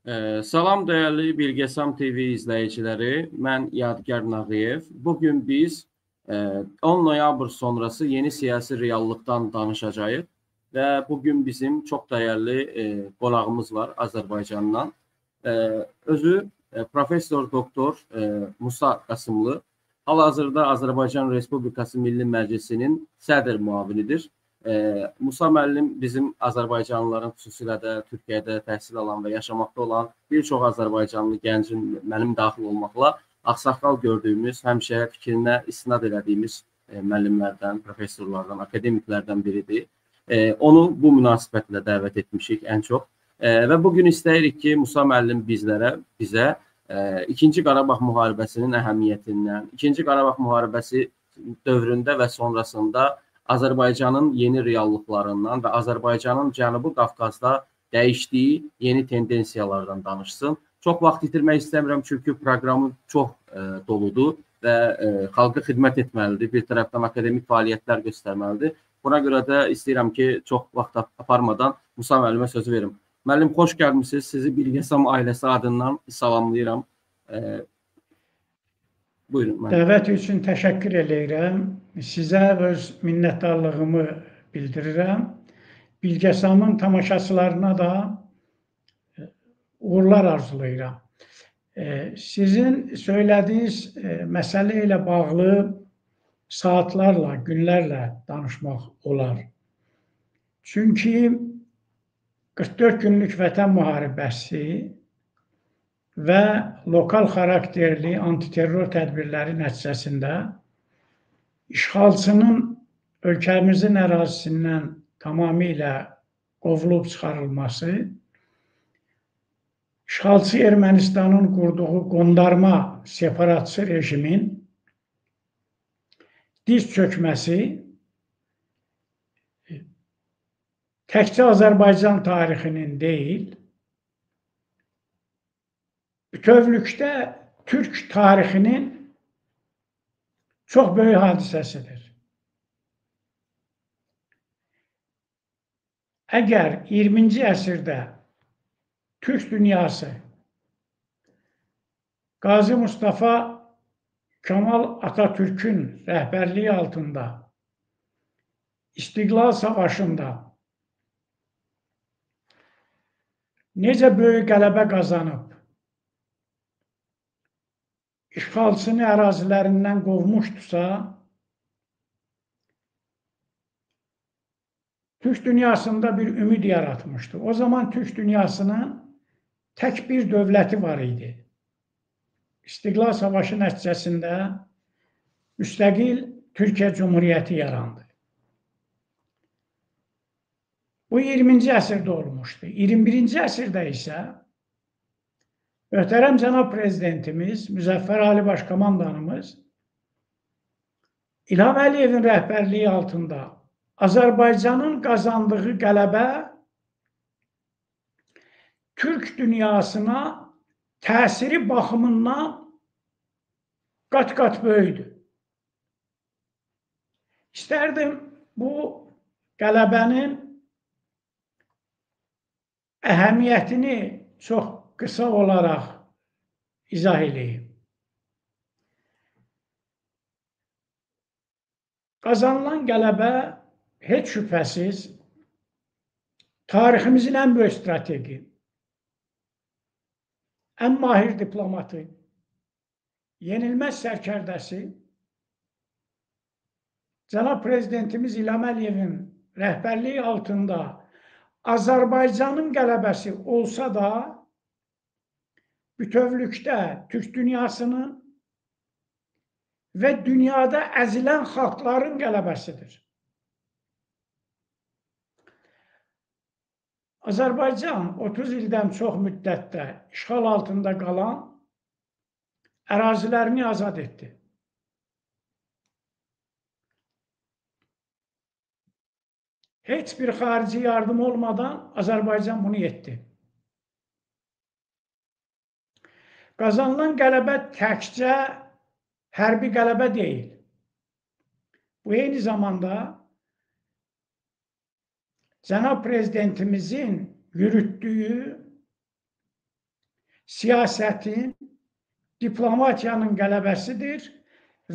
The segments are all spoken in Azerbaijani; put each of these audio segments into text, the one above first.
Salam dəyərli Bilgesam TV izləyiciləri, mən Yadigar Nağıyev. Bugün biz 10 noyabr sonrası yeni siyasi reallıqdan danışacağıq və bugün bizim çox dəyərli qonağımız var Azərbaycandan. Özü Professor Doktor Musa Qasımlı, hal-hazırda Azərbaycan Respublikası Milli Məclisinin sədr müavinidir. Musa müəllim bizim Azərbaycanlıların, xüsusilə də Türkiyədə təhsil alan və yaşamaqda olan bir çox Azərbaycanlı gəncin, mənim daxil olmaqla ağsaqqal gördüyümüz, həmişə fikrinə istinad elədiyimiz müəllimlərdən, professorlardan, akademiklərdən biridir. Onu bu münasibətlə dəvət etmişik ən çox. Və bugün istəyirik ki, Musa müəllim bizə İkinci Qarabağ müharibəsinin əhəmiyyətindən, İkinci Qarabağ müharibəsi dövründə və sonrasında Azərbaycanın yeni reallıqlarından və Azərbaycanın Cənubi Qafqazda dəyişdiyi yeni tendensiyalardan danışsın. Çox vaxt itirmək istəmirəm, çünki proqramı çox doludur və xalqa xidmət etməlidir. Bir tərəfdən akademik fəaliyyətlər göstərməlidir. Buna görə də istəyirəm ki, çox vaxt aparmadan Musa müəllimə sözü verim. Müəllim, xoş gəlmisiniz. Sizi Bilgesam ailəsi adından salamlayıram. Buyurun. Dəvət üçün təşəkkür edirəm. Sizə öz minnətdarlığımı bildirirəm. Bilgesamın tamaşaçılarına da uğurlar arzulayıram. Sizin söylədiyiniz məsələ ilə bağlı saatlarla, günlərlə danışmaq olar. Çünki 44 günlük vətən müharibəsi və lokal xarakterli antiterror tədbirləri nəticəsində işğalçının ölkəmizin ərazisindən tamamilə qovulub çıxarılması, işğalçı Ermənistanın qurduğu qondarma separatçı rejimin diz çökməsi təkcə Azərbaycan tarixinin deyil, bütövlükdə Türk tarixinin çox böyük hadisəsidir. Əgər 20-ci əsrdə Türk dünyası Qazi Mustafa Kemal Atatürk'ün rəhbərliyi altında İstiqlal Savaşında necə böyük qələbə qazanıb, işğalçını ərazilərindən qovmuşdusa, Türk dünyasında bir ümid yaratmışdı. O zaman Türk dünyasının tək bir dövləti var idi. İstiqlal Savaşı nəticəsində müstəqil Türkiyə Cumhuriyyəti yarandı. Bu 20-ci əsrdə olmuşdu. 21-ci əsrdə isə möhtərəm cənab prezidentimiz, Müzəffər Ali Başkomandanımız İlham Əliyevin rəhbərliyi altında Azərbaycanın qazandığı qələbə Türk dünyasına təsiri baxımından qat-qat böyüdü. İstərdim bu qələbənin əhəmiyyətini çox qısa olaraq izah edeyim. Qazanılan qələbə heç şübhəsiz tariximizin ən böyük strategi, ən mahir diplomatı, yenilməz sərkərdəsi, cənab prezidentimiz İlham Əliyevin rəhbərliyi altında Azərbaycanın qələbəsi olsa da, bütövlükdə Türk dünyasının və dünyada əzilən xalqların qələbəsidir. Azərbaycan 30 ildən çox müddətdə işğal altında qalan ərazilərini azad etdi. Heç bir xarici yardım olmadan Azərbaycan bunu etdi. Qazanılan qələbə təkcə hərbi qələbə deyil. Bu eyni zamanda cənab prezidentimizin yürütdüyü siyasətin, diplomatiyanın qələbəsidir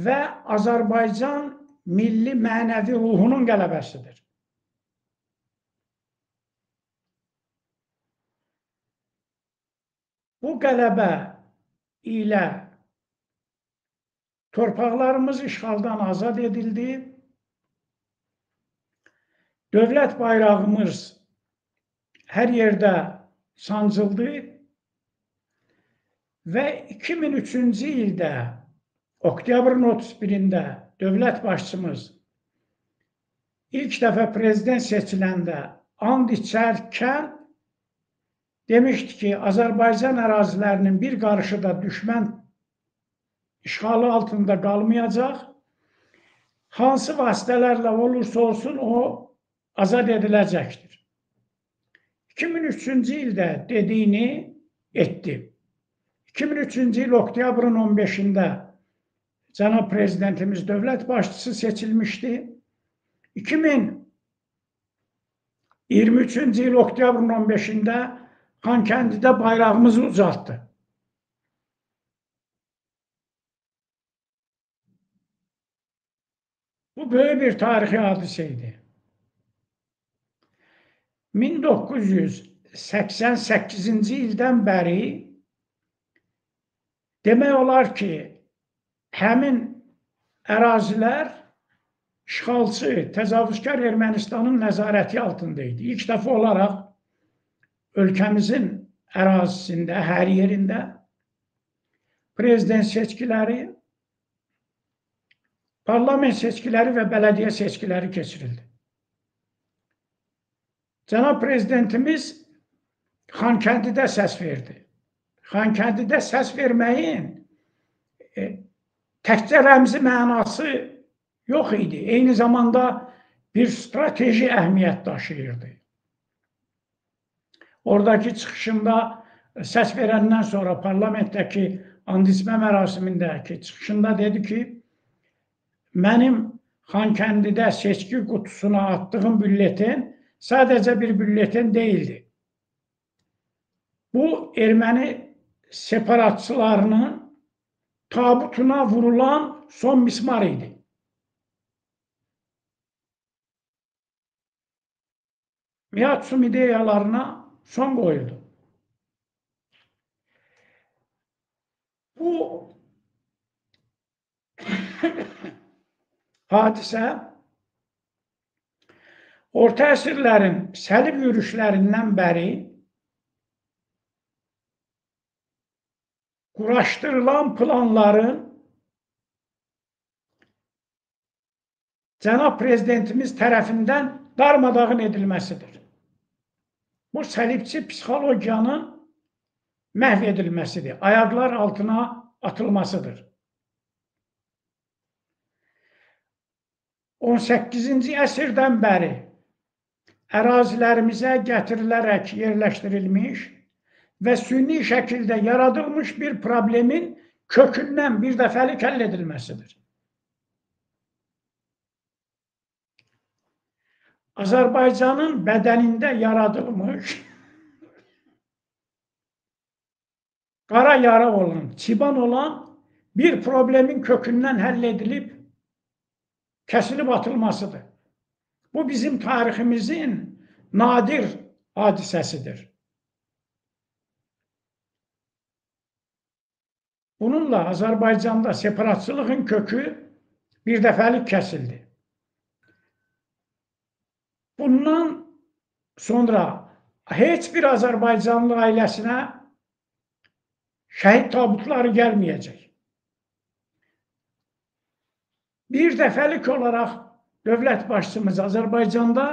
və Azərbaycan milli mənəvi ruhunun qələbəsidir. Bu qələbə ilə torpaqlarımız işğaldan azad edildi, dövlət bayrağımız hər yerdə sancıldı və 2003-cü ildə oktyabrın 31-də dövlət başçımız ilk dəfə prezident seçiləndə and içərkən demişdi ki, Azərbaycan ərazilərinin bir qarışı da düşmən işğalı altında qalmayacaq. Hansı vasitələrlə olursa olsun o azad ediləcəkdir. 2003-cü ildə dediyini etdi. 2003-cü il oktyabrın 15-də cənab prezidentimiz dövlət başçısı seçilmişdi. 2023-cü il oktyabrın 15-də Xankəndidə bayrağımızı ucaltdı. Bu böyük bir tarixi hadisə idi. 1988-ci ildən bəri demək olar ki, həmin ərazilər işğalçı, təcavüzkar Ermənistanın nəzarəti altında idi. İlk dəfə olaraq ölkəmizin ərazisində, hər yerində prezident seçkiləri, parlament seçkiləri və bələdiyyə seçkiləri keçirildi. Cənab prezidentimiz Xankəndidə səs verdi. Xankəndidə səs verməyin təkcə rəmzi mənası yox idi. Eyni zamanda bir strateji əhəmiyyət daşıyırdı. Oradakı çıxışında səs verəndən sonra parlamentdəki and içmə mərasimindəki çıxışında dedi ki, mənim Xankəndidə seçki qutusuna atdığım bülletin sadəcə bir bülletin deyildi. Bu, erməni separatçılarının tabutuna vurulan son mismar idi. Miatsum ideyalarına son qoyuldu. Bu hadisə orta əsrlərin səlib yürüşlərindən bəri quraşdırılan planların cənab prezidentimiz tərəfindən darmadağın edilməsidir. Bu səlibçi psixologiyanın məhv edilməsidir, ayaqlar altına atılmasıdır. 18-ci əsrdən bəri ərazilərimizə gətirilərək yerləşdirilmiş və süni şəkildə yaradılmış bir problemin kökündən bir dəfəlik həll edilməsidir. Azərbaycanın bədənində yaradılmış qara yara olan, çiban olan bir problemin kökündən həll edilib, kəsilib atılmasıdır. Bu bizim tariximizin nadir hadisəsidir. Bununla Azərbaycanda separatçılığın kökü bir dəfəlik kəsildi. Bundan sonra heç bir Azərbaycanlı ailəsinə şəhid tabutları gəlməyəcək. Bir dəfəlik olaraq dövlət başçımız Azərbaycanda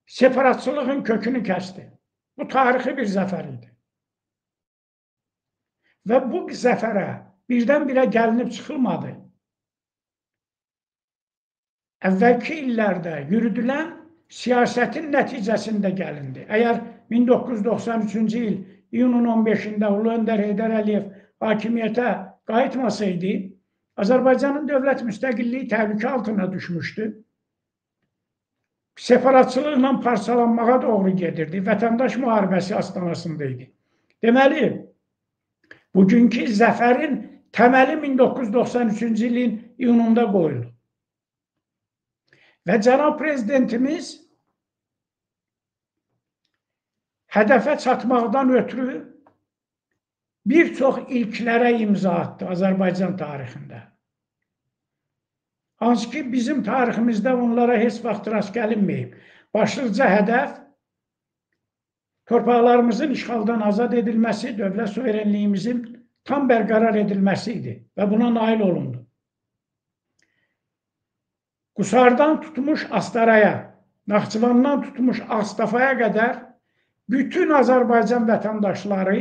separatçılığın kökünü kəsdi. Bu tarixi bir zəfər idi. Və bu zəfərə birdən-birə gəlinib çıxılmadı. Əvvəlki illərdə yürüdülən siyasətin nəticəsində gəlindi. Əgər 1993-cü il iyunun 15-də Ulu Öndər Heydər Əliyev hakimiyyətə qayıtmasaydı, Azərbaycanın dövlət müstəqilliyi təhlükə altına düşmüşdü. Separatçılıqla parçalanmağa doğru gedirdi. Vətəndaş müharibəsi astanasında idi. Deməli, bugünkü zəfərin təməli 1993-cü ilin iyununda qoyuldu. Və cənab prezidentimiz hədəfə çatmaqdan ötürü bir çox ilklərə imza atdı Azərbaycan tarixində. Hansı ki, bizim tariximizdə onlara heç vaxt rast gəlinməyib. Başlıca hədəf torpaqlarımızın işğaldan azad edilməsi, dövlət suverenliyimizin tam bərqərar edilməsi idi və buna nail olundu. Qusardan tutmuş Astaraya, Naxçıvandan tutmuş Ağstafaya qədər bütün Azərbaycan vətəndaşları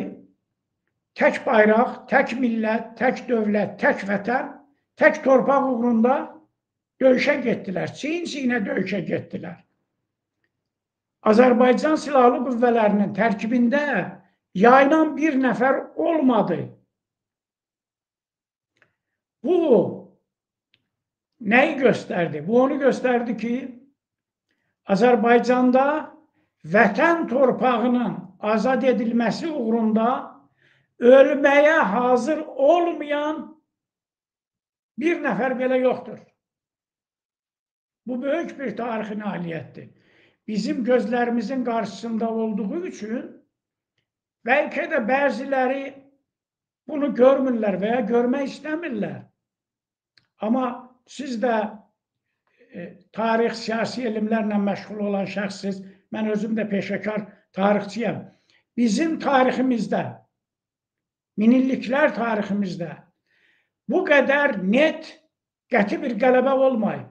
tək bayraq, tək millət, tək dövlət, tək vətən, tək torpaq uğrunda döyüşə getdilər, çiyin-çiyinə döyüşə getdilər. Azərbaycan Silahlı Qüvvələrinin tərkibində yayılan bir nəfər olmadı. Bu nəyi göstərdi? Bu onu göstərdi ki, Azərbaycanda vətən torpağının azad edilməsi uğrunda ölməyə hazır olmayan bir nəfər belə yoxdur. Bu böyük bir tarixi nailiyyətdir. Bizim gözlərimizin qarşısında olduğu üçün bəlkə də bəziləri bunu görmürlər və ya görmək istəmirlər. Amma siz də tarix, siyasi elmlərlə məşğul olan şəxssiz, mən özüm də peşəkar tarixçiyəm. Bizim tariximizdə, minilliklər tariximizdə bu qədər net, qəti bir qələbə olmayıb.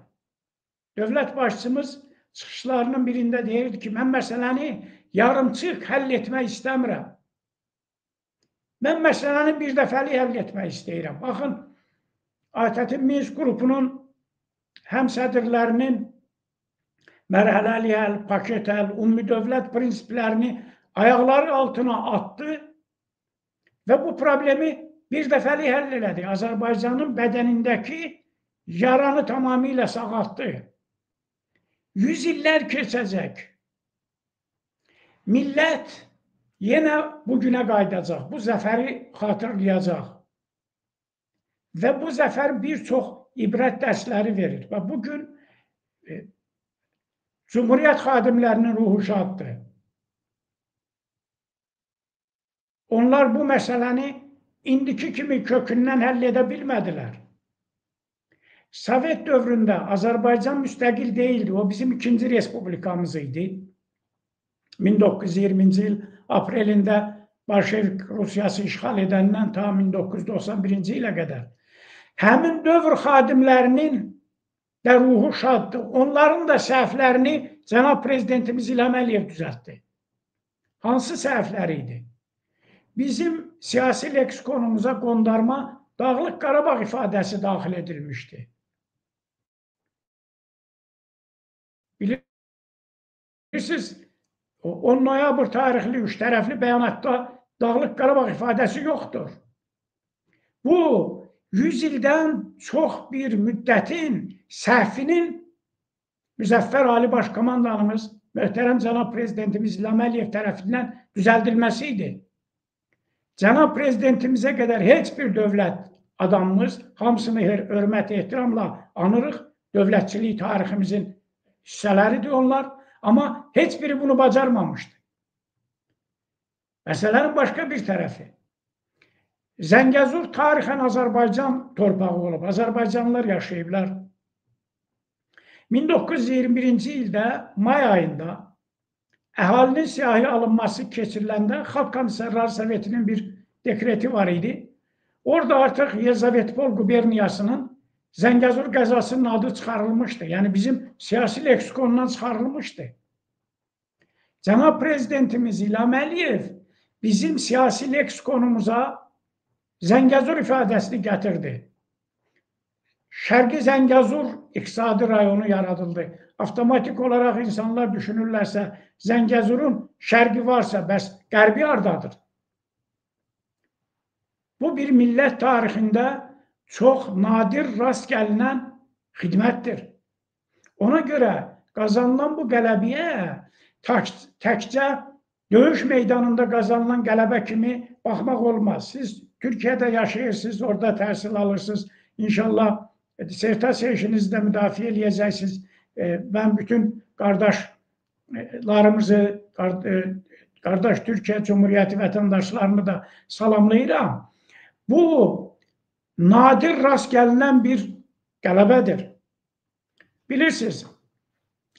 Dövlət başçımız çıxışlarının birində deyirdi ki, mən məsələni yarımçıq həll etmək istəmirəm. Mən məsələni bir dəfəli həll etmək istəyirəm. Baxın, ATƏT Minsk qrupunun həmsədrlərinin mərhələli həll, paket həll, ümumi dövlət prinsiplərini ayaqları altına attı və bu problemi bir dəfəli həll elədi. Azərbaycanın bədənindəki yaranı tamamilə sağaltdı. 100 illər keçəcək. Millət yenə bugünə qayıdacaq, bu zəfəri xatırlayacaq. Və bu zəfər bir çox ibrət dərsləri verir. Və bugün Cumhuriyyət xadimlərinin ruhu şaddır. Onlar bu məsələni indiki kimi kökündən həll edə bilmədilər. Sovet dövründə Azərbaycan müstəqil deyildi. O bizim ikinci respublikamız idi. 1920-ci il aprelində Bolşevik Rusiyası işğal edəndən ta 1991-ci ilə qədər. Həmin dövr xadimlərinin də ruhu şaddır. Onların da səhvlərini cənab prezidentimiz İlham Əliyev düzəltdi. Hansı səhvləri idi? Bizim siyasi leksikonumuza qondarma Dağlıq Qarabağ ifadəsi daxil edilmişdi. Bilirsiniz, 10 noyabr tarixli 3 tərəfli bəyanatda Dağlıq Qarabağ ifadəsi yoxdur. Bu, 100 ildən çox bir müddətin səhvinin Müzəffər Ali Başkomandanımız, möhtərəm cənab prezidentimiz İlham Əliyev tərəfindən düzəldilməsi idi. Cənab prezidentimizə qədər heç bir dövlət adamımız, hamısını hörmət, ehtiramla anırıq, dövlətçilik tariximizin hissələridir onlar, amma heç biri bunu bacarmamışdı. Məsələnin başqa bir tərəfi. Zəngəzur tarixən Azərbaycan torpağı olub, Azərbaycanlılar yaşayıblar. 1921-ci ildə, may ayında əhalinin siyahıya alınması keçiriləndə Xalq Komissarları Sovetinin bir dekreti var idi. Orada artıq Yelizavetpol quberniyasının Zəngəzur qəzasının adı çıxarılmışdı. Yəni bizim siyasi leksikonundan çıxarılmışdı. Cənab prezidentimiz İlham Əliyev bizim siyasi leksikonumuza Zəngəzur ifadəsini gətirdi. Şərqi Zəngəzur iqtisadi rayonu yaradıldı. Avtomatik olaraq insanlar düşünürlərsə, Zəngəzurun şərqi varsa, bəs qərbi hardadır? Bu bir millət tarixində çox nadir rast gəlinən xidmətdir. Ona görə qazanılan bu qələbiyə təkcə döyüş meydanında qazanılan qələbə kimi baxmaq olmaz. Siz Türkiyədə yaşayırsınız, orada təhsil alırsınız. İnşallah disertasiya işinizi də müdafiə edəcəksiniz. Mən bütün qardaşlarımızı, qardaş Türkiyə Cumhuriyyəti vətəndaşlarını da salamlayıram. Bu nadir rast gəlinən bir qələbədir. Bilirsiniz,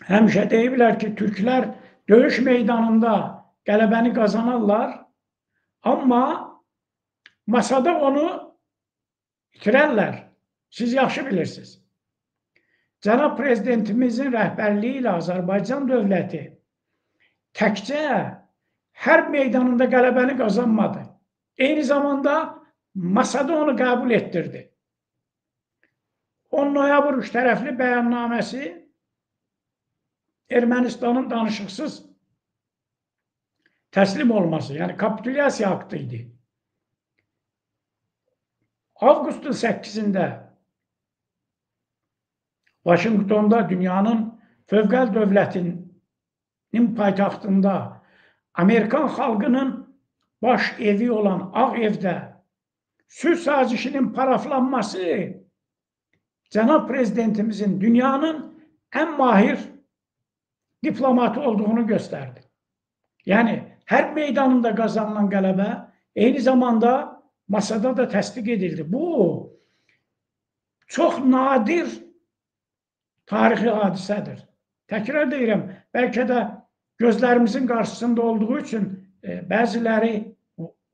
həmişə deyiblər ki, Türklər döyüş meydanında qələbəni qazanırlar, amma masada onu itirərlər. Siz yaxşı bilirsiniz. Cənab Prezidentimizin rəhbərliyi ilə Azərbaycan dövləti təkcə hərb meydanında qələbəni qazanmadı. Eyni zamanda masada onu qəbul etdirdi. 10 noyabr üç tərəfli bəyannaməsi Ermənistanın danışıqsız təslim olması, yəni kapitulyasiya aktı idi. Avqustun 8-də Vaşinqtonda dünyanın fövqəl dövlətinin paytaxtında Amerikan xalqının baş evi olan Ağ Evdə sülh sazişinin paraflanması Cənab Prezidentimizin dünyanın ən mahir diplomatı olduğunu göstərdi. Yəni, hərb meydanında qazanılan qələbə eyni zamanda masada da təsdiq edildi. Bu, çox nadir tarixi hadisədir. Təkrar deyirəm, bəlkə də gözlərimizin qarşısında olduğu üçün bəziləri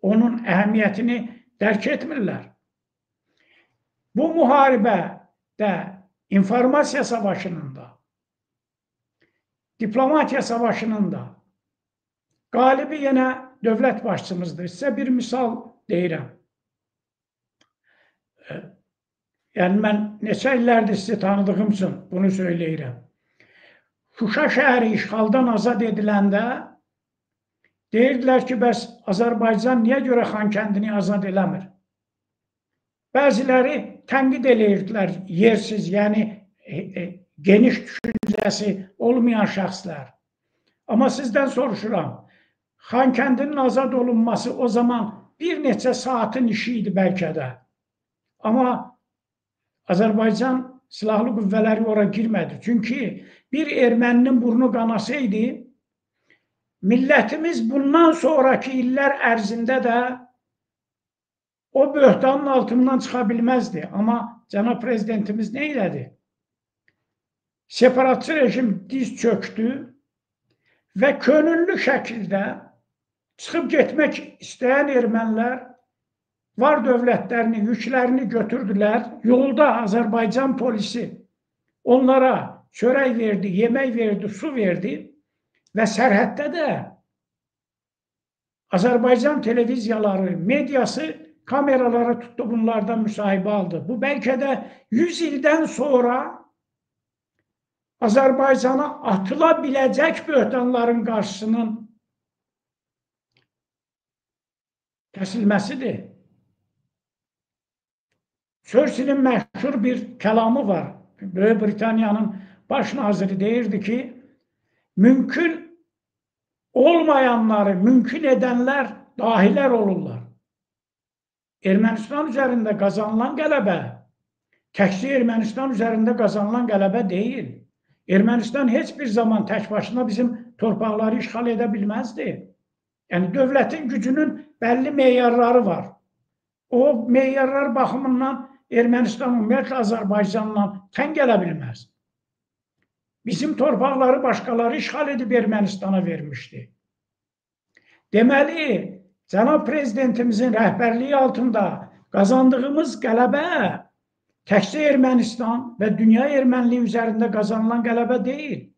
onun əhəmiyyətini dərk etmirlər. Bu müharibədə informasiya savaşının da, diplomatiya savaşının da qalibi yenə dövlət başçımızdır. Sizə bir misal deyirəm. Yəni, mən neçə illərdir sizi tanıdığım üçün bunu söyləyirəm. Şuşa şəhəri işğaldan azad ediləndə deyirdilər ki, bəs Azərbaycan niyə görə Xankəndini azad eləmir? Bəziləri tənqid eləyirdilər, yersiz, yəni geniş düşüncəsi olmayan şəxslər. Amma sizdən soruşuram, Xankəndinin azad olunması o zaman bir neçə saatın işi idi bəlkə də. Amma Azərbaycan silahlı qüvvələri ora girmədi. Çünki bir erməninin burnu qanasaydı, millətimiz bundan sonraki illər ərzində də o böhtanın altından çıxa bilməzdi. Amma Cənab Prezidentimiz nə elədi? Separatçı rejim diz çöktü və könüllü şəkildə çıxıb getmək istəyən ermənilər var dövlətlərini, yüklərini götürdülər. Yolda Azərbaycan polisi onlara çörək verdi, yemək verdi, su verdi və sərhəddə də Azərbaycan televiziyaları, mediası kameralara tutdu, bunlardan müsahibə aldı. Bu bəlkə də 100 ildən sonra Azərbaycana atıla biləcək böhtanların qarşısının kəsilməsidir. Churchillin məşhur bir kəlamı var. Böyük Britaniyanın baş naziri deyirdi ki, mümkün olmayanları mümkün edənlər dahilər olurlar. Ermənistan üzərində qazanılan qələbə təkcə Ermənistan üzərində qazanılan qələbə deyil. Ermənistan heç bir zaman tək başına bizim torpaqları işğal edə bilməzdi. Yəni, dövlətin gücünün bəlli meyarları var. O meyarlar baxımından Ermənistan ümumiyyətlə Azərbaycanla tən gələ bilməz. Bizim torpaqları başqaları işğal edib Ermənistana vermişdi. Deməli, Cənab Prezidentimizin rəhbərliyi altında qazandığımız qələbə təkcə Ermənistan və dünya erməniliyi üzərində qazanılan qələbə deyil.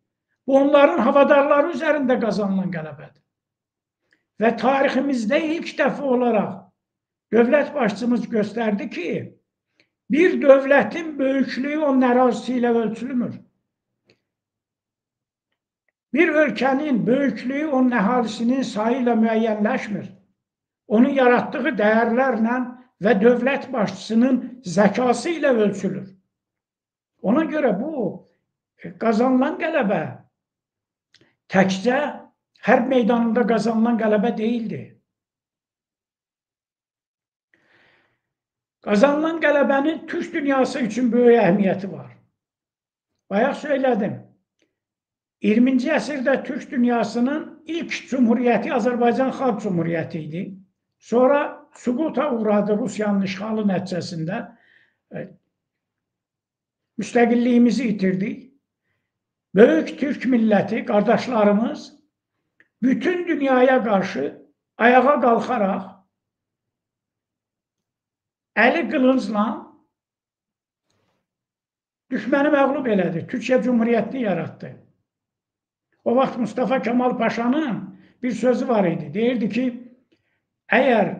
Bu, onların havadarları üzərində qazanılan qələbədir. Və tariximizdə ilk dəfə olaraq dövlət başçımız göstərdi ki, bir dövlətin böyüklüyü onun ərazisi ilə ölçülmür. Bir ölkənin böyüklüyü onun əhalisinin sayı ilə müəyyənləşmir. Onun yaratdığı dəyərlərlə və dövlət başçısının zəkası ilə ölçülür. Ona görə bu qazanılan qələbə təkcə hərb meydanında qazanılan qələbə deyildi. Qazanılan qələbənin Türk dünyası üçün böyük əhəmiyyəti var. Bayaq söylədim. 20-ci əsrdə Türk dünyasının ilk cumhuriyyəti Azərbaycan Xalq Cumhuriyyəti idi. Sonra süquta uğradı Rusiyanın işğalı nəticəsində. Müstəqilliyimizi itirdik. Böyük Türk milləti, qardaşlarımız bütün dünyaya qarşı ayağa qalxaraq əli qılıncla düşməni məğlub elədi. Türkiyə Cumhuriyyətini yaratdı. O vaxt Mustafa Kemal Paşanın bir sözü var idi. Deyirdi ki, əgər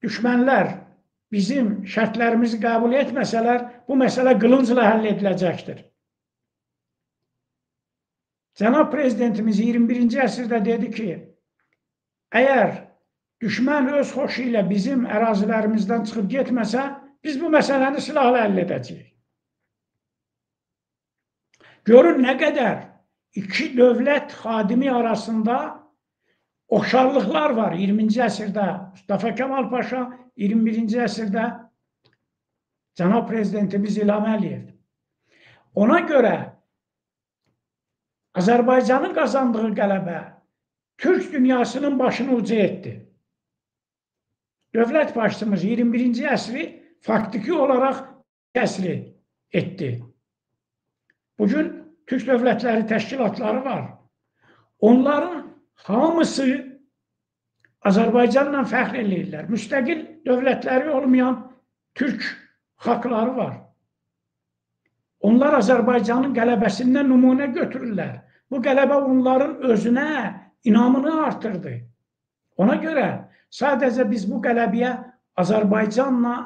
düşmənlər bizim şərtlərimizi qəbul etməsələr, bu məsələ qılıncla həll ediləcəkdir. Cənab Prezidentimiz 21-ci əsrdə dedi ki, əgər düşmən öz xoşu ilə bizim ərazilərimizdən çıxıb getməsə, biz bu məsələni silahla həll edəcəyik. Görün nə qədər iki dövlət xadimi arasında oxşarlıqlar var. 20-ci əsrdə Mustafa Kemal Paşa, 21-ci əsrdə Cənab Prezidentimiz İlham Əliyev. Ona görə Azərbaycanın qazandığı qələbə Türk dünyasının başını uca etdi. Dövlət başçımız 21-ci əsri faktiki olaraq kəsri etdi. Bugün Türk dövlətləri təşkilatları var. Onların hamısı Azərbaycanla fəxr eləyirlər. Müstəqil dövlətləri olmayan Türk xalqları var. Onlar Azərbaycanın qələbəsindən nümunə götürürlər. Bu qələbə onların özünə inamını artırdı. Ona görə sadəcə biz bu qələbəyə Azərbaycanla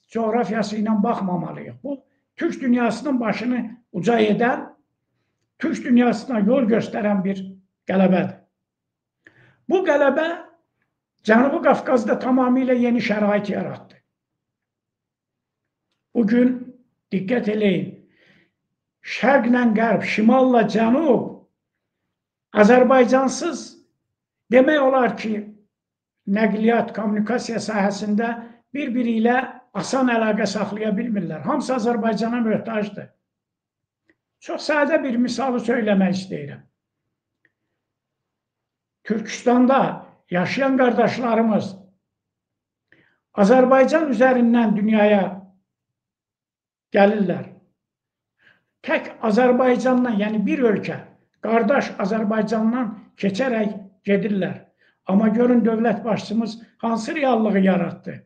coğrafiyası ilə baxmamalıyıq. Bu, Türk dünyasının başını uca edən, Türk dünyasına yol göstərən bir qələbədir. Bu qələbə Cənubi Qafqazda tamamilə yeni şərait yaratdı. Bugün diqqət eləyin, şərqlə qərb, şimalla cənub Azərbaycansız demək olar ki, nəqliyyat, kommunikasiya sahəsində bir-biri ilə asan əlaqə saxlaya bilmirlər. Hamısı Azərbaycana möhtacdır. Çox sadə bir misalı söyləmək istəyirəm. Türkistanda yaşayan qardaşlarımız Azərbaycan üzərindən dünyaya gəlirlər. Tək Azərbaycandan, yəni bir ölkə, qardaş Azərbaycandan keçərək gedirlər. Amma görün dövlət başçımız hansı reallığı yarattı?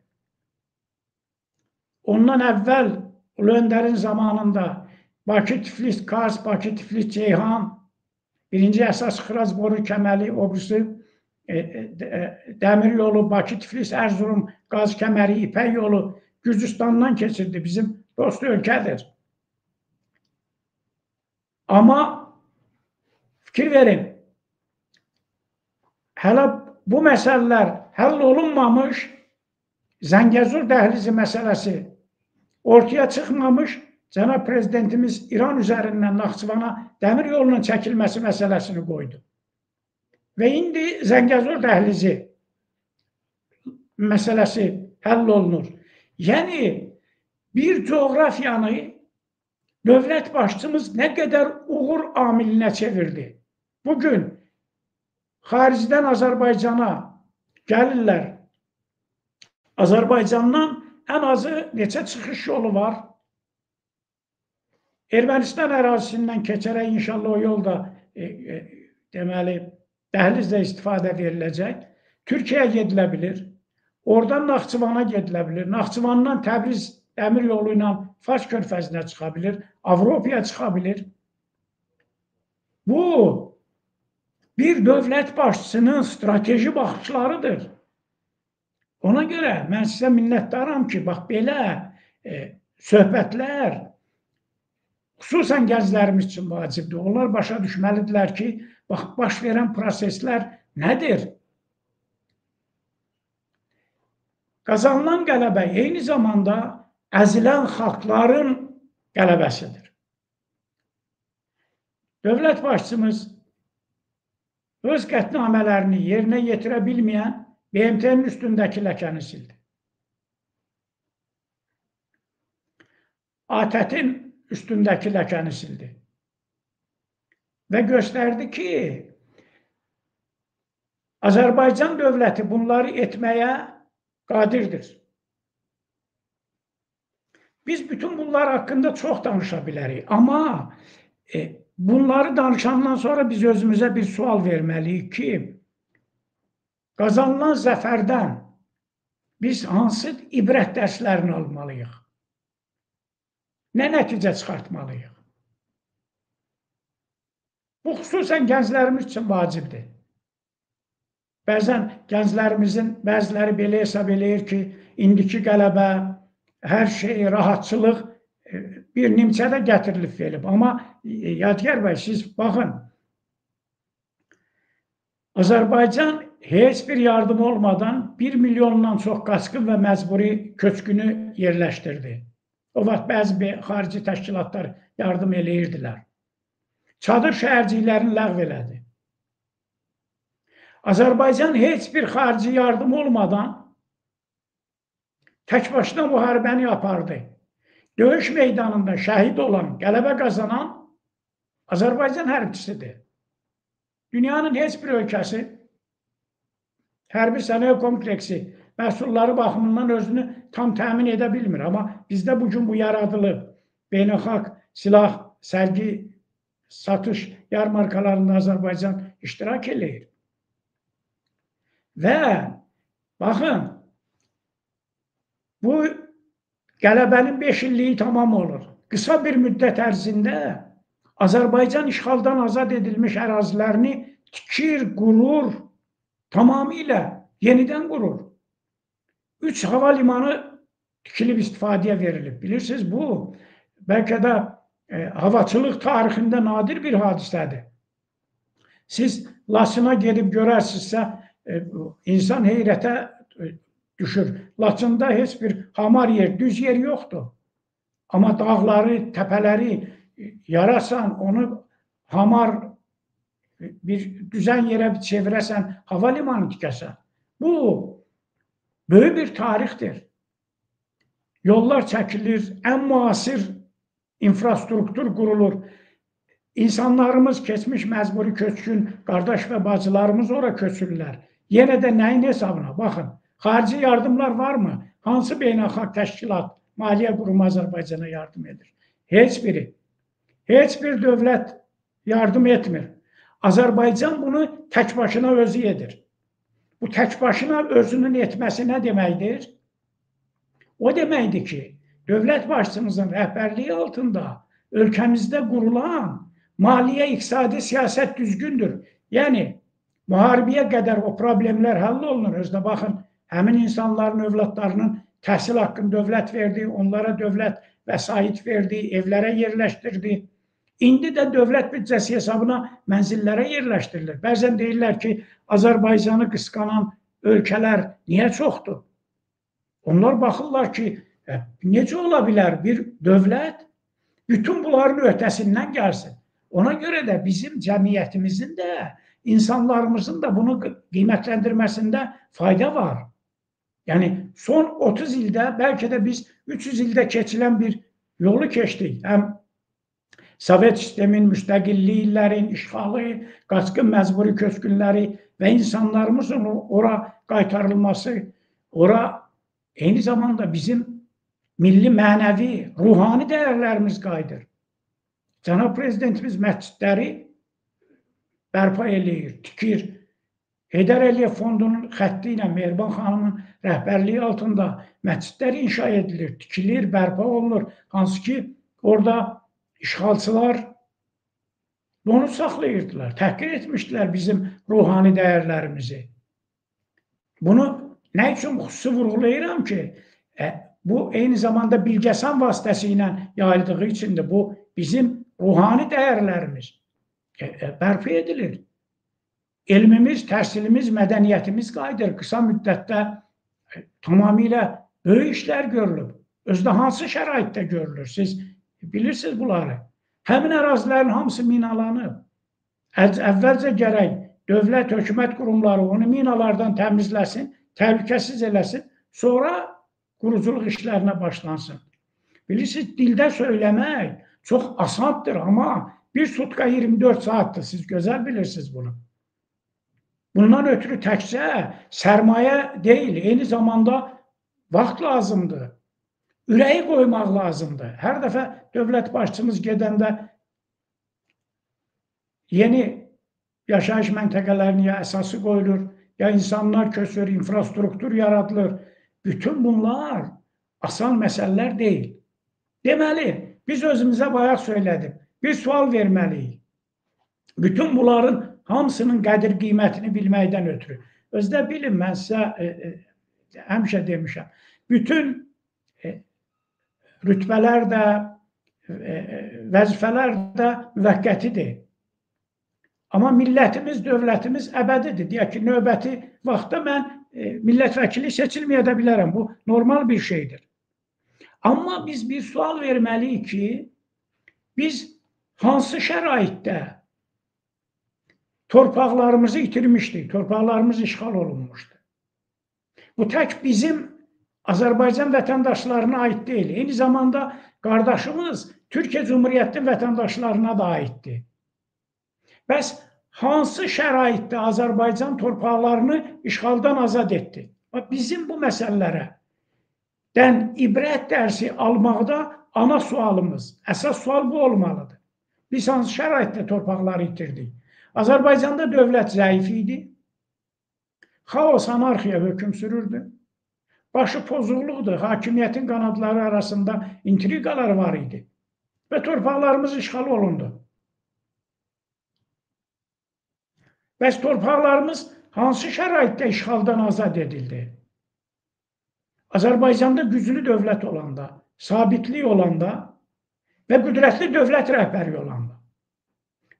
Ondan əvvəl Ulu Öndərin zamanında Bakı-Tiflis, Kars, Bakı-Tiflis, Ceyhan, birinci əsas xırac boru kəməri, obrisi dəmir yolu, Bakı-Tiflis, Ərzurum, qaz kəməri, İpək yolu Gürcüstandan keçirdi. Bizim dost ölkədir. Amma fikir verin, hələ bu məsələlər həll olunmamış, Zəngəzur dəhlizi məsələsi ortaya çıxmamış, Cənab Prezidentimiz İran üzərindən Naxçıvana dəmir yolunun çəkilməsi məsələsini qoydu. Və indi Zəngəzur dəhlizi məsələsi həll olunur. Yəni, bir coğrafiyanı dövlət başçımız nə qədər uğur amilinə çevirdi. Bugün xaricdən Azərbaycana gəlirlər. Azərbaycandan ən azı neçə çıxış yolu var? Ermənistan ərazisindən keçərək inşallah o yolda deməli dəhlizlə istifadə veriləcək. Türkiyəyə gedilə bilir. Oradan Naxçıvana gedilə bilir. Naxçıvandan Təbriz dəmir yolu ilə Fars körfəzinə çıxa bilir. Avropaya çıxa bilir. Bu bir dövlət başçısının strateji baxışlarıdır. Ona görə mən sizə minnətdaram ki, bax belə söhbətlər xüsusən gənclərimiz üçün vacibdir. Onlar başa düşməlidirlər ki, baş verən proseslər nədir? Qazanılan qələbə eyni zamanda əzilən xalqların qələbəsidir. Dövlət başçımız öz qətnamələrini yerinə yetirə bilməyən BMT-nin üstündəki ləkəni sildi. ATƏT-in üstündəki ləkəni sildi. Və göstərdi ki, Azərbaycan dövləti bunları etməyə qadirdir. Biz bütün bunlar haqqında çox danışa bilərik. Amma bunları danışandan sonra biz özümüzə bir sual verməliyik ki, qazanılan zəfərdən biz hansı ibrət dərslərini almalıyıq? Nə nəticə çıxartmalıyıq? Bu xüsusən gənclərimiz üçün vacibdir. Bəzən gənclərimizin bəziləri belə hesab eləyir ki, indiki qələbə, hər şey, rahatçılıq bir nimçədə gətirilib verilib. Amma Yadigar bəy, siz baxın, Azərbaycan heç bir yardım olmadan 1 milyondan çox qaçqın və məcburi köçkünü yerləşdirdi. O vaxt bəzi xarici təşkilatlar yardım eləyirdilər. Çadır şəhərciklərini ləğv elədi. Azərbaycan heç bir xarici yardım olmadan tək başına müharibəni apardı. Döyüş meydanında şəhid olan, qələbə qazanan Azərbaycan hərbçisidir. Dünyanın heç bir ölkəsi hərbi sənaye kompleksi məhsulları baxımından özünü tam təmin edə bilmir. Amma bizdə bugün bu yaradılıb. Beynəlxalq silah, sərgi, satış yarmarkalarında Azərbaycan iştirak eləyir. Və baxın, bu qələbənin 5 illiyi tamam olur. Qısa bir müddət ərzində Azərbaycan işğaldan azad edilmiş ərazilərini tikir, qurur, tamamilə yenidən qurur. 3 hava limanı tikilib istifadəyə verilib. Bilirsiniz, bu bəlkə də havaçılıq tarixində nadir bir hadisədir. Siz Laçına gedib görərsinizsə, insan heyrətə düşür. Laçında heç bir hamar yer, düz yer yoxdur. Amma dağları, təpələri yarasan, onu hamar bir düzən yerə çevirəsən, hava limanı tikəsən. Bu, böyük bir tarixdir. Yollar çəkilir, ən müasir infrastruktur qurulur. İnsanlarımız keçmiş məcburi köçkün, qardaş və bacılarımız ora köçürlər. Yenə də nəyin hesabına? Baxın, xarici yardımlar varmı? Hansı beynəlxalq təşkilat, maliyyə qurumu Azərbaycana yardım edir? Heç biri. Heç bir dövlət yardım etmir. Azərbaycan bunu tək başına özü edir. Bu tək başına özünün etməsi nə deməkdir? O deməkdir ki, dövlət başçımızın rəhbərliyi altında ölkəmizdə qurulan maliyyə, iqtisadi siyasət düzgündür. Yəni, müharibəyə qədər o problemlər həll olunur. Özdə baxın, həmin insanların övladlarının təhsil haqqını dövlət verdi, onlara dövlət vəsait verdi, evlərə yerləşdirdi. İndi də dövlət büdcəsi hesabına mənzillərə yerləşdirilir. Bəzən deyirlər ki, Azərbaycanı qısqanan ölkələr niyə çoxdur? Onlar baxırlar ki, necə ola bilər bir dövlət bütün bunların öhdəsindən gəlsin. Ona görə də bizim cəmiyyətimizin də, insanlarımızın da bunu qiymətləndirməsində fayda var. Yəni, son 30 ildə, bəlkə də biz 300 ildə keçilən bir yolu keçdik. Həm Sovet sistemin müstəqilliyi illərin işğalı, qaçqın məcburi köçkünləri və insanlarımızın ora qaytarılması, ora eyni zamanda bizim milli, mənəvi, ruhani dəyərlərimiz qayıdır. Cənab Prezidentimiz məscidləri bərpa eləyir, tikir. Heydər Əliyev Fondunun xətti ilə Mehriban xanımın rəhbərliyi altında məscidlər inşa edilir, tikilir, bərpa olunur. Hansı ki, orada işğalçılar onu saxlayırdılar, təhqir etmişdilər bizim ruhani dəyərlərimizi. Bunu nə üçün xüsusi vurğulayıram ki, bu eyni zamanda Bilgəsan vasitəsilə yayıldığı üçün də bu bizim ruhani dəyərlərimiz bərpa edilir. Elmimiz, təhsilimiz, mədəniyyətimiz qayıdır. Qısa müddətdə tamamilə böyük işlər görülüb. Özdə hansı şəraitdə görülür? Siz bilirsiniz bunları. Həmin ərazilərin hamısı minalanıb. Əvvəlcə gərək dövlət, hökumət qurumları onu minalardan təmizləsin, təhlükəsiz eləsin, sonra quruculuq işlərinə başlansın. Bilirsiniz, dildə söyləmək çox asandır, amma bir sutka 24 saatdır. Siz gözəl bilirsiniz bunu. Bundan ötürü təkcə sərmayə deyil, eyni zamanda vaxt lazımdır. Ürəyi qoymaq lazımdır. Hər dəfə dövlət başçımız gedəndə yeni yaşayış məntəqələrinin ya əsası qoyulur, ya insanlar köçür, infrastruktur yaradılır. Bütün bunlar asan məsələlər deyil. Deməli, biz özümüzə bayaq söylədik, bir sual verməliyik. Bütün bunların hamısının qədir qiymətini bilməkdən ötürü. Özdə bilin, mən sizə həmişə demişəm, bütün rütbələr də, vəzifələr də müvəqqətidir. Amma millətimiz, dövlətimiz əbədidir. Deyək ki, növbəti vaxtda mən millət vəkili seçilməyə də bilərəm. Bu normal bir şeydir. Amma biz bir sual verməliyik ki, biz hansı şəraitdə torpaqlarımızı itirmişdik, torpaqlarımız işğal olunmuşdu. Bu tək bizim Azərbaycan vətəndaşlarına aid deyil. Eyni zamanda qardaşımız Türkiyə Cumhuriyyətinin vətəndaşlarına da aiddir. Bəs hansı şəraitdə Azərbaycan torpaqlarını işğaldan azad etdi? Bizim bu məsələlərdən ibrət dərsi almaqda ana sualımız, əsas sual bu olmalıdır. Biz hansı şəraitdə torpaqları itirdik? Azərbaycanda dövlət zəif idi, xaos, anarxiya hökm sürürdü, başı pozğunluqdur, hakimiyyətin qanadları arasında intriqalar var idi və torpaqlarımız işğal olundu. Bəs torpaqlarımız hansı şəraitdə işğaldan azad edildi? Azərbaycanda güclü dövlət olanda, sabitlik olanda və qüdrətli dövlət rəhbəri olanda.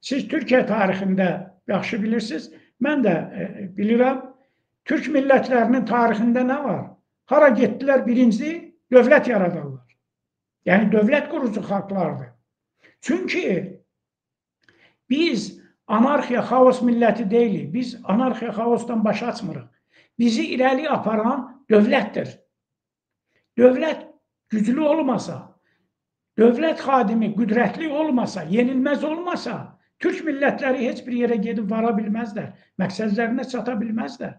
Siz Türkiyə tarixində yaxşı bilirsiniz, mən də bilirəm, Türk millətlərinin tarixində nə var? Hara getdilər, birinci dövlət yaradarlar. Yəni, dövlət qurucu xalqlardır. Çünki biz anarxiya, xaos milləti deyilik. Biz anarxiya, xaosdan baş açmırıq. Bizi irəli aparan dövlətdir. Dövlət güclü olmasa, dövlət xadimi qüdrətli olmasa, yenilməz olmasa, Türk millətləri heç bir yerə gedib vara bilməzlər, məqsədlərinə çata bilməzlər.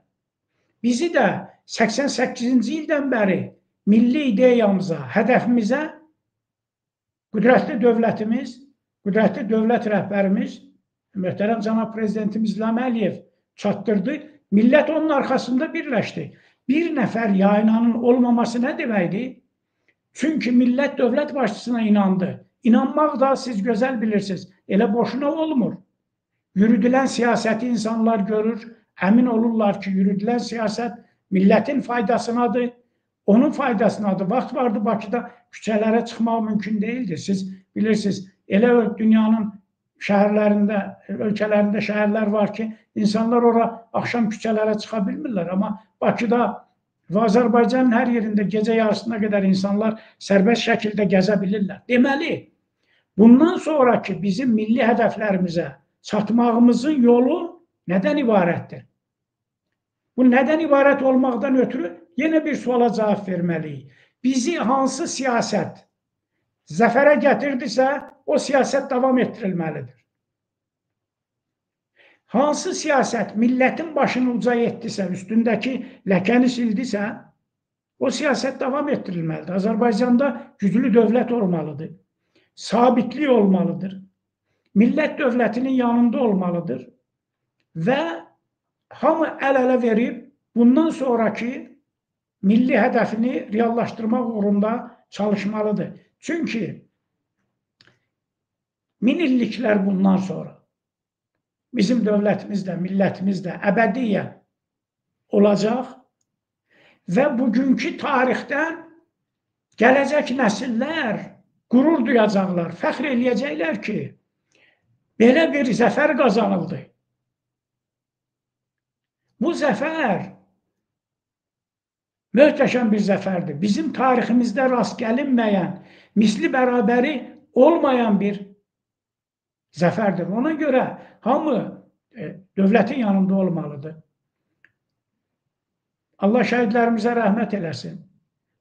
Bizi də 88-ci ildən bəri milli ideyamıza, hədəfimizə qüdrətli dövlətimiz, qüdrətli dövlət rəhbərimiz, möhtərəm cənab prezidentimiz İlham Əliyev çatdırdı. Millət onun arxasında birləşdi. Bir nəfər yayınanın olmaması nə deməkdir? Çünki millət dövlət başçısına inandı. İnanmaq da siz gözəl bilirsiniz. Elə boşuna olmur. Yürüdülən siyasəti insanlar görür, əmin olurlar ki, yürüdülən siyasət millətin faydasınadır, onun faydasınadır. Vaxt vardı Bakıda küçələrə çıxmaq mümkün deyildi. Siz bilirsiniz, elə dünyanın şəhərlərində, ölkələrində şəhərlər var ki, insanlar ora axşam küçələrə çıxa bilmirlər. Amma Bakıda və Azərbaycanın hər yerində gecə yarısına qədər insanlar sərbəst şəkildə gəzə bilirlər. Deməli, bundan sonraki bizim milli hədəflərimizə çatmağımızın yolu nədən ibarətdir? Bu nədən ibarət olmaqdan ötürü yenə bir suala cavab verməliyik. Bizi hansı siyasət zəfərə gətirdisə, o siyasət davam etdirilməlidir. Hansı siyasət millətin başını uca etdisə, üstündəki ləkəni sildisə, o siyasət davam etdirilməlidir. Azərbaycanda güclü dövlət olmalıdır, sabitlik olmalıdır, millət dövlətinin yanında olmalıdır və hamı əl-ələ verib bundan sonraki milli hədəfini reallaşdırmaq uğrunda çalışmalıdır. Çünki min illiklər bundan sonra bizim dövlətimiz də, millətimiz də əbədiyyə olacaq və bugünkü tarixdən gələcək nəsillər qürur duyacaqlar, fəxr eləyəcəklər ki, belə bir zəfər qazanıldı. Bu zəfər möhtəşəm bir zəfərdir. Bizim tariximizdə rast gəlinməyən, misli bərabəri olmayan bir zəfərdir. Ona görə hamı dövlətin yanında olmalıdır. Allah şəhidlərimizə rəhmət eləsin.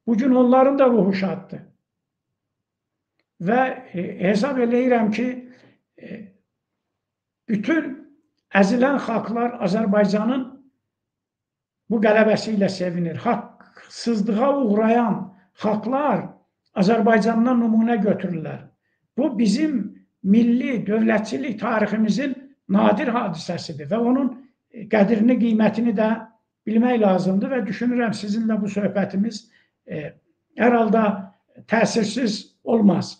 Bugün onların da ruhu şaddır. Və hesab eləyirəm ki, bütün əzilən xalqlar Azərbaycanın bu qələbəsi ilə sevinir. Haqsızlığa uğrayan xalqlar Azərbaycandan nümunə götürürlər. Bu bizim milli dövlətçilik tariximizin nadir hadisəsidir və onun qədrini, qiymətini də bilmək lazımdır və düşünürəm sizinlə bu söhbətimiz hər halda təsirsiz olmaz.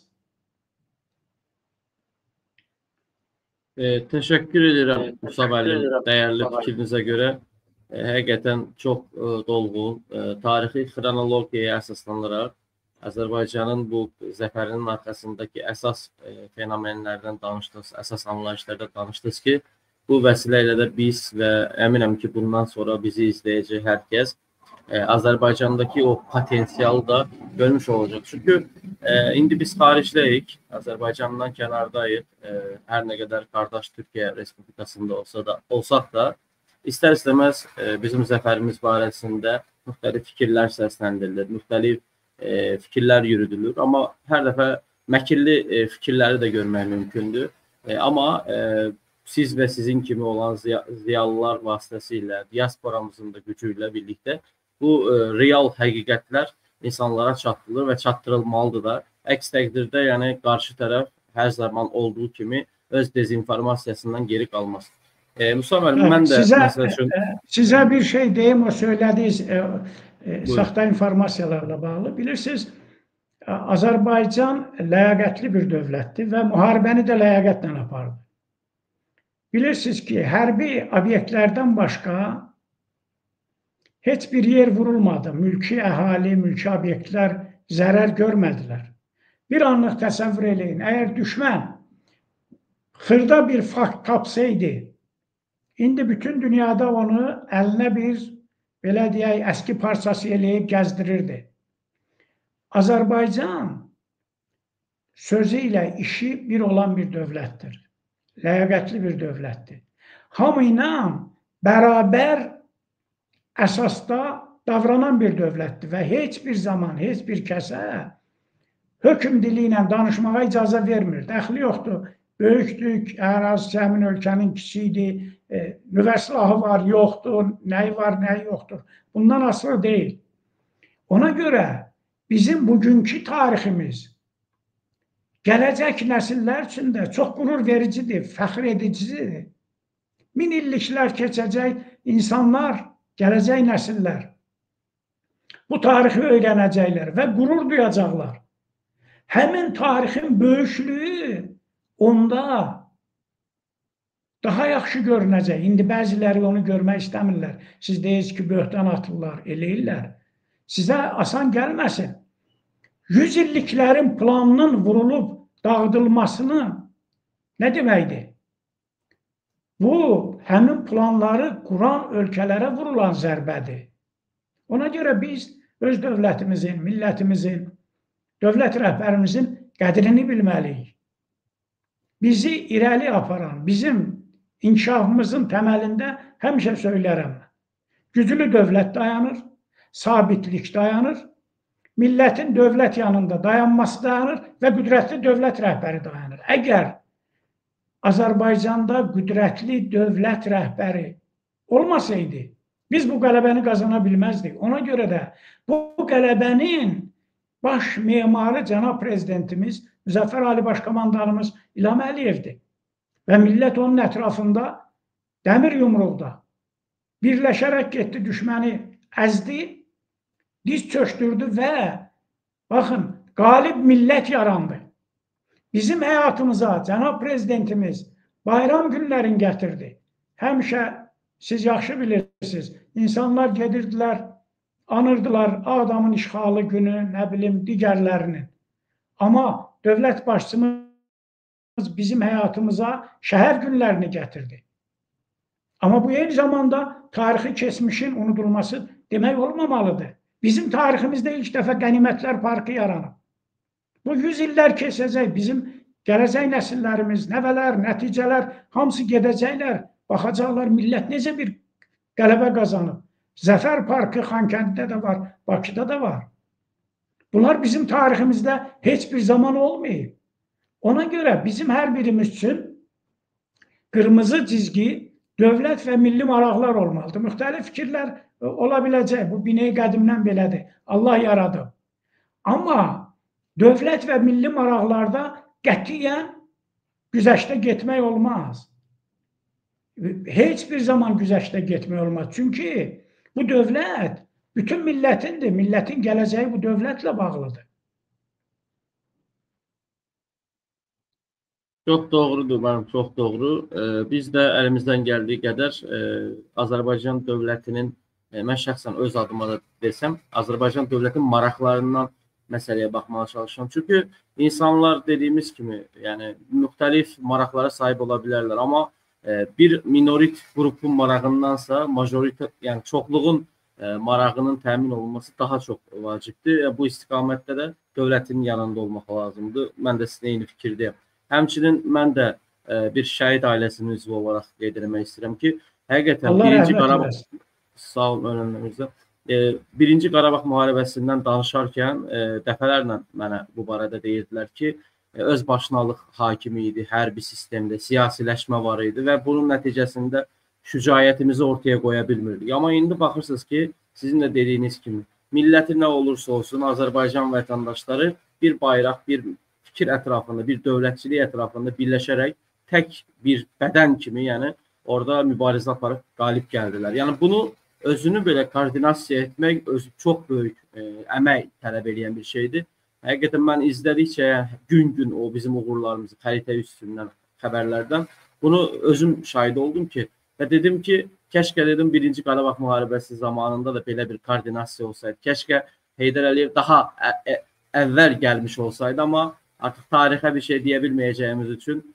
Təşəkkür edirəm Musa müəllim dəyərli fikrinizə görə. Həqiqətən çox dolğun, tarixi xronologiyaya əsaslanaraq Azərbaycanın bu zəfərinin arxasındakı əsas fenomenlərdən danışdınız, əsas anlayışlardan danışdınız ki, bu vəsilə ilə də biz və əminəm ki, bundan sonra bizi izləyəcək hər kəs Azərbaycandakı o potensialı da görmüş olacaq. Çünki indi biz xaricdəyik, Azərbaycandan kənardayıq, hər nə qədər qardaş Türkiyə Respublikasında olsaq da, İstər-istəməz bizim zəfərimiz barəsində müxtəlif fikirlər səsləndirilir, müxtəlif fikirlər yürüdülür. Amma hər dəfə məkirli fikirləri də görmək mümkündür. Amma siz və sizin kimi olan ziyalılar vasitəsilə, diasporamızın da gücü ilə birlikdə bu real həqiqətlər insanlara çatdırılır və çatdırılmalıdır da. Əks təqdirdə, yəni qarşı tərəf hər zaman olduğu kimi öz dezinformasiyasından geri qalmaz. Musa müəllim, mən də sizə bir şey deyim, o söylədiniz saxta informasiyalarla bağlı. Bilirsiniz, Azərbaycan ləyaqətli bir dövlətdir və müharibəni də ləyaqətlə apardı. Bilirsiniz ki, hərbi obyektlərdən başqa heç bir yer vurulmadı. Mülki əhali, mülki obyektlər zərər görmədilər. Bir anlıq təsəvvür eləyin, əgər düşmən xırda bir fakt tapsaydı, indi bütün dünyada onu əlinə bir, belə deyək, əski parçası eləyib gəzdirirdi. Azərbaycan sözü ilə işi bir olan bir dövlətdir. Ləyaqətli bir dövlətdir. Hamı ilə bərabər əsasda davranan bir dövlətdir və heç bir zaman, heç bir kəsə hökm dili ilə danışmağa icazə vermir. Dəxli yoxdur. Böyükdür, ərazisi həmin ölkənin kiçiyidir, nüvə silahı var, yoxdur, nəyi var, nəyi yoxdur. Bundan asılı deyil. Ona görə bizim bugünkü tariximiz gələcək nəsillər üçün də çox qürur vericidir, fəxr edicidir. Min illiklər keçəcək insanlar, gələcək nəsillər bu tarixi öyrənəcəklər və qürur duyacaqlar. Həmin tarixin böyüklüyü onda daha yaxşı görünəcək. İndi bəziləri onu görmək istəmirlər. Siz deyirsiniz ki, böhtan atırlar, eləyirlər. Sizə asan gəlməsin. 100 illiklərin planının vurulub dağıdılmasını nə deməkdir? Bu, həmin planları quran ölkələrə vurulan zərbədir. Ona görə biz öz dövlətimizin, millətimizin, dövlət rəhbərimizin qədrini bilməliyik. Bizi irəli aparan, bizim inkişafımızın təməlində həmişə söylərəm. Güclü dövlət dayanır, sabitlik dayanır, millətin dövlət yanında dayanması dayanır və qüdrətli dövlət rəhbəri dayanır. Əgər Azərbaycanda qüdrətli dövlət rəhbəri olmasaydı, biz bu qələbəni qazana bilməzdik. Ona görə də bu qələbənin baş memarı cənab prezidentimiz Müzəffər Ali Başkomandanımız İlham Əliyevdir. Və millət onun ətrafında dəmir yumruqda birləşərək getdi, düşməni əzdi, diz çöktürdü və baxın, qalib millət yarandı. Bizim həyatımıza cənab prezidentimiz bayram günlərini gətirdi. Həmişə siz yaxşı bilirsiniz, insanlar gedirdilər, anırdılar Ağdamın işğalı günü, nə bilim, digərlərinin. Amma dövlət başçımız bizim həyatımıza şəhər günlərini gətirdi. Amma bu eyni zamanda tarixi keçmişin unudulması demək olmamalıdır. Bizim tariximizdə ilk dəfə qənimətlər parkı yaranıb. Bu 100 illər keçəcək, bizim gələcək nəsillərimiz, nəvələr, nəticələr hamısı gedəcəklər. Baxacaqlar millət necə bir qələbə qazanıb. Zəfər Parkı Xankəndidə də var, Bakıda da var. Bunlar bizim tariximizdə heç bir zaman olmayıb. Ona görə bizim hər birimiz üçün qırmızı cizgi dövlət və milli maraqlar olmalıdır. Müxtəlif fikirlər ola biləcək. Bu Binəyi qədimdən belədir. Allah yaradıb. Amma dövlət və milli maraqlarda qətiyyən güzəştə getmək olmaz. Heç bir zaman güzəştə getmək olmaz. Çünki bu dövlət bütün millətindir. Millətin gələcəyi bu dövlətlə bağlıdır. Çox doğrudur, mənim, çox doğru. Biz də əlimizdən gəldiyi qədər Azərbaycan dövlətinin, mən şəxsən öz adıma da desəm, Azərbaycan dövlətinin maraqlarından məsələyə baxmağa çalışıram. Çünki insanlar dediyimiz kimi, yəni müxtəlif maraqlara sahib ola bilərlər, amma bir minorit qrupun marağındansa majorit, yəni çoxluğun marağının təmin olunması daha çox vacibdir. Bu istiqamətdə də dövlətin yanında olmaq lazımdır. Mən də sizin eyni fikirdəyim. Həmçinin mən də bir şəhid ailəsinin üzvü olaraq qeyd etmək istəyirəm ki, həqiqətən birinci Qarabağ müharibəsindən danışarkən dəfələrlə mənə bu barədə deyirdilər ki, öz başınalıq hakimi idi, hərbi sistemdə siyasiləşmə var idi və bunun nəticəsində şücaətimizi ortaya qoya bilmirdik. Amma indi baxırsınız ki, sizin də dediyiniz kimi, milləti nə olursa olsun, Azərbaycan vətəndaşları bir bayraq, bir fikir ətrafında, bir dövlətçilik ətrafında birləşərək tək bir bədən kimi, yəni orada mübarizə aparıb qalib gəldilər. Yəni bunu özünü belə koordinasiya etmək özü çox böyük əmək tələb edən bir şeydir. Həqiqətən mən izlədikcə gün-gün o bizim uğurlarımızı xəritə üstündən xəbərlərdən bunu özüm şahid oldum ki, və dedim ki, kəşkə dedim 1-ci Qarabağ müharibəsi zamanında da belə bir koordinasiya olsaydı, kəşkə Heydər Əliyev daha əvvəl gəlmiş olsaydı, amma artıq tarixə bir şey deyə bilməyəcəyimiz üçün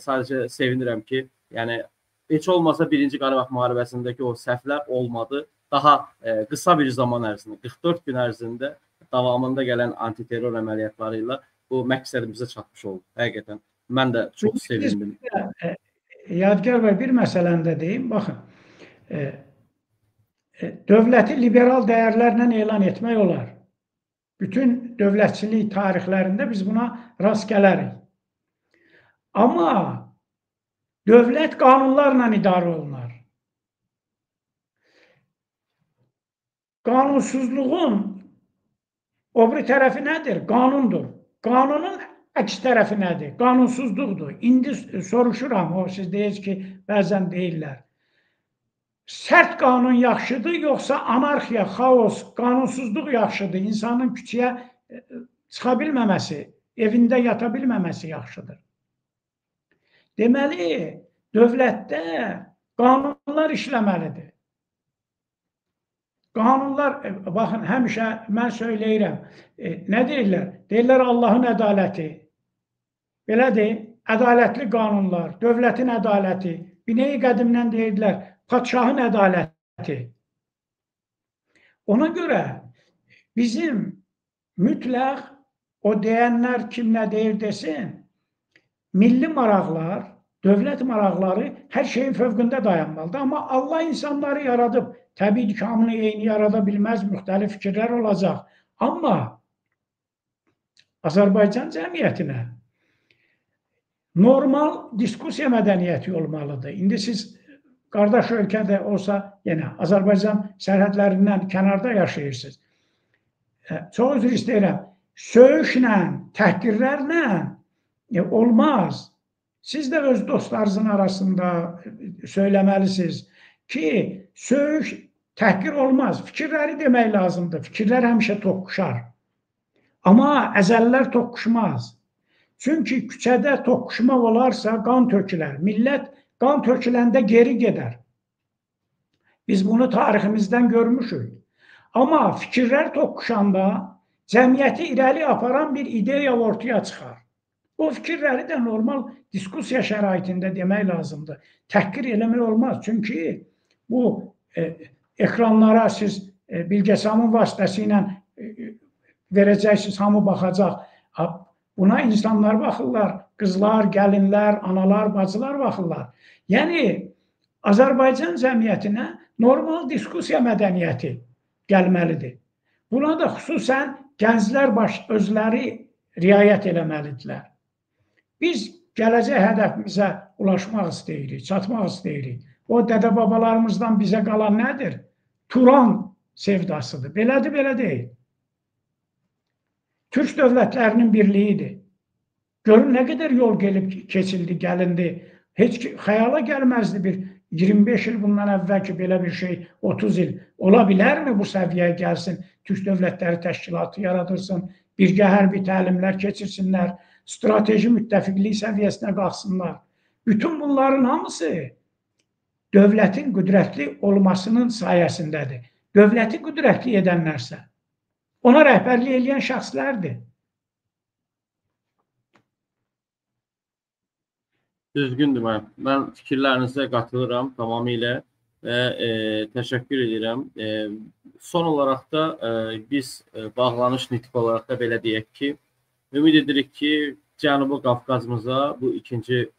sadəcə sevinirəm ki, yəni heç olmasa 1-ci Qarabağ müharibəsindəki o səhvlər olmadı. Daha qısa bir zaman ərzində, 44 gün ərzində davamında gələn antiterror əməliyyatları ilə bu məqsədimizə çatmış oldu. Həqiqətən mən də çox sevindim. Yadgar bəy, bir məsələni də deyim. Baxın, dövləti liberal dəyərlərlə elan etmək olar. Bütün dövlətçilik tarixlərində biz buna rast gələrik. Amma dövlət qanunlarla idarə olunar. Qanunsuzluğun o biri tərəfi nədir? Qanundur. Qanunun əks tərəfi nədir? Qanunsuzluqdur. İndi soruşuram, siz deyirsiniz ki, bəzən deyirlər. Sərt qanun yaxşıdır, yoxsa anarxiya, xaos, qanunsuzluq yaxşıdır? İnsanın küçəyə çıxa bilməməsi, evində yata bilməməsi yaxşıdır. Deməli, dövlətdə qanunlar işləməlidir. Qanunlar, baxın, həmişə mən söyləyirəm, nə deyirlər? Deyirlər Allahın ədaləti. Belədir, ədalətli qanunlar, dövlətin ədaləti. Binəyi qədimdən deyirlər, padşahın ədaləti. Ona görə bizim mütləq o deyənlər kim nə deyir desin, milli maraqlar, dövlət maraqları hər şeyin fövqündə dayanmalıdır. Amma Allah insanları yaradıb, təbii ki, hamını eyni yarada bilməz, müxtəlif fikirlər olacaq. Amma Azərbaycan cəmiyyətinə normal diskusiya mədəniyyəti olmalıdır. İndi siz qardaş ölkədə olsa, yenə Azərbaycan sərhədlərindən kənarda yaşayırsınız. Çox üzr istəyirəm. Söyüşlə, təhqirlərlə olmaz. Siz də öz dostlarınızın arasında söyləməlisiniz ki, söyüş, təhqir olmaz. Fikirləri demək lazımdır. Fikirlər həmişə toqquşar. Amma əzəllər toqquşmaz. Çünki küçədə toqquşma olarsa qan tökülər. Millət qan töküləndə geri gedər. Biz bunu tariximizdən görmüşük. Amma fikirlər toqquşanda cəmiyyəti irəli aparan bir ideya ortaya çıxar. O fikirləri də normal diskusiya şəraitində demək lazımdır. Təhqir eləmək olmaz. Çünki bu ekranlara siz Bilgesamın vasitəsilə verəcəksiniz, hamı baxacaq. Buna insanlar baxırlar, qızlar, gəlinlər, analar, bacılar baxırlar. Yəni, Azərbaycan cəmiyyətinə normal diskusiya mədəniyyəti gəlməlidir. Buna da xüsusən gənclər özləri riayət eləməlidirlər. Biz gələcək hədəfimizə ulaşmaq istəyirik, çatmaq istəyirik. O dədə-babalarımızdan bizə qalan nədir? Turan sevdasıdır. Belədir, belə deyil. Türk dövlətlərinin birliyidir. Görün nə qədər yol gelib keçildi, gəlindi. Heç xəyala gəlməzdi bir 25 il bundan əvvəl ki, belə bir şey 30 il ola bilərmi bu səviyyəyə gəlsin? Türk Dövlətləri Təşkilatı yaradırsın, birgə hərbi təlimlər keçirsinlər, strateji müttəfiqlik səviyyəsinə qalxsınlar. Bütün bunların hamısı dövlətin qüdrətli olmasının sayəsindədir. Dövləti qüdrətli edənlərsə, ona rəhbərlik edən şəxslərdir. Düzgündür mən. Mən fikirlərinizə qatılıram tamamilə və təşəkkür edirəm. Son olaraq da biz bağlanış nitqi olaraq da belə deyək ki, ümid edirik ki, Cənubi Qafqazımıza bu 2-ci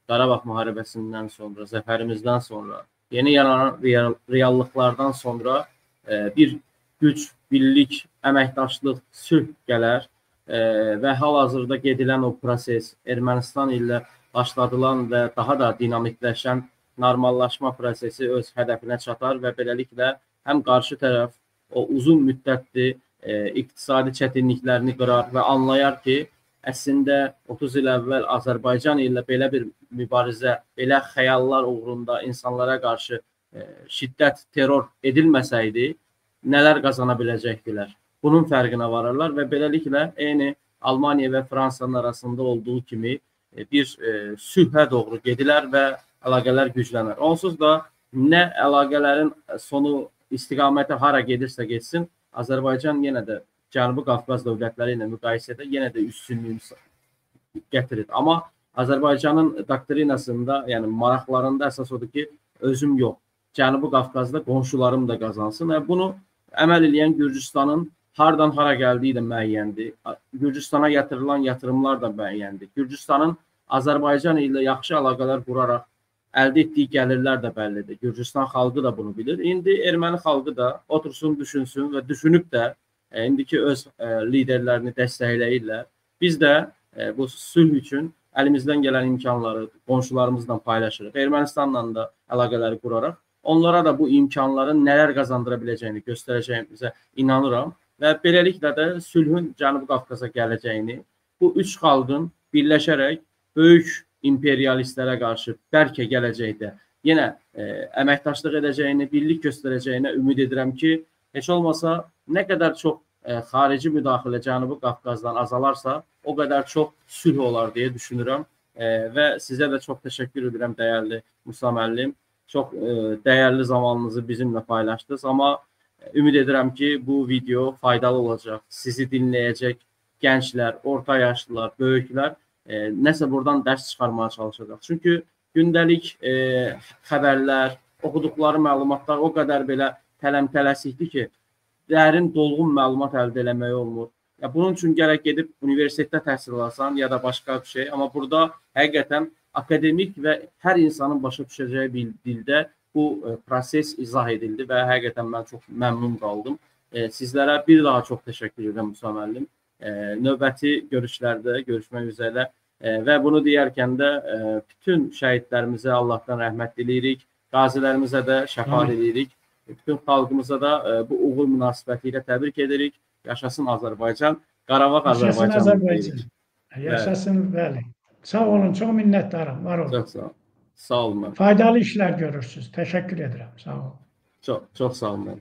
Qarabağ müharibəsindən sonra, zəfərimizdən sonra, yeni yaranan reallıqlardan sonra bir güc, birlik, əməkdaşlıq, sülh gələr və hal-hazırda gedilən o proses Ermənistan ilə başladılan və daha da dinamikləşən normallaşma prosesi öz hədəfinə çatar və beləliklə həm qarşı tərəf o uzun müddətli iqtisadi çətinliklərini qırar və anlayar ki, əslində 30 il əvvəl Azərbaycan ilə belə bir mübarizə, belə xəyallar uğrunda insanlara qarşı şiddət, terror edilməsəydi, nələr qazana biləcəkdilər. Bunun fərqinə vararlar və beləliklə eyni Almaniya və Fransanın arasında olduğu kimi bir sülhə doğru gedilər və əlaqələr güclənər. Onsuz da nə əlaqələrin sonu istiqaməti hara gedirsə getsin, Azərbaycan yenə də Cənubi Qafqaz dövlətləri ilə müqayisədə yenə də üstünlüyü gətirir. Amma Azərbaycanın doktrinasında, yəni maraqlarında əsas odur ki, özüm yox, Cənubi Qafqazda qonşularım da qazansın. Bunu əməl edən Gürcüstanın hardan hara gəldiyi də müəyyəndir. Gürcüstana yatırılan yatırımlar da müəyyəndir. Gürcüstanın Azərbaycan ilə yaxşı əlaqələr quraraq əldə etdiyi gəlirlər də bəllidir. Gürcüstan xalqı da bunu bilir. İndi erməni xalqı da otursun, düşünsün və düşünüb də indiki öz liderlərini dəstəkləyirlər. Biz də bu sülh üçün əlimizdən gələn imkanları qonşularımızla paylaşırıq. Ermənistanla da əlaqələri quraraq onlara da bu imkanların nələr qazandıra biləcəyini göstərəcəyimizə inanıram və beləliklə də sülhün Cənubi Qafqaza gələcəyini, bu üç xalqın birləşərək böyük imperialistlərə qarşı bəlkə gələcəkdə yenə əməkdaşlıq edəcəyini, birlik göstərəcəyinə ümid edirəm ki, heç olmasa nə qədər çox xarici müdaxilə Cənubi Qafqazdan azalarsa, o qədər çox sülh olar deyə düşünürəm və sizə də çox təşəkkür edirəm dəyərli Musa müəllim. Çox dəyərli zamanınızı bizimlə paylaşdınız, amma ümid edirəm ki, bu video faydalı olacaq. Sizi dinləyəcək gənclər, orta yaşlılar, böyüklər nəsə buradan dərs çıxarmaya çalışacaq. Çünki gündəlik xəbərlər, oxuduqları məlumatlar o qədər belə tələmtələsikdir ki, dərin, dolğun məlumat əldə eləmək olmur. Bunun üçün gərək gedib universitetdə təhsil alasan ya da başqa bir şey. Amma burada həqiqətən akademik və hər insanın başa düşəcəyi bir dildə bu proses izah edildi və həqiqətən mən çox məmnun qaldım. Sizlərə bir daha çox təşəkkür edirəm Musa müəllim. Növbəti görüşlərdə görüşmək üzrə və bunu deyərkən də bütün şəhidlərimizə Allahdan rəhmət diləyirik, qazilərimizə də şəfaət edirik. Bütün xalqımıza da bu uğur münasibəti ilə təbrik edirik. Yaşasın Azərbaycan, Qarabağ Azərbaycan. Yaşasın, bəli. Sağ olun, çox minnətdarım. Var olun. Çox sağ olun. Sağ olun. Faydalı işlər görürsünüz. Təşəkkür edirəm. Sağ olun. Çox sağ olun.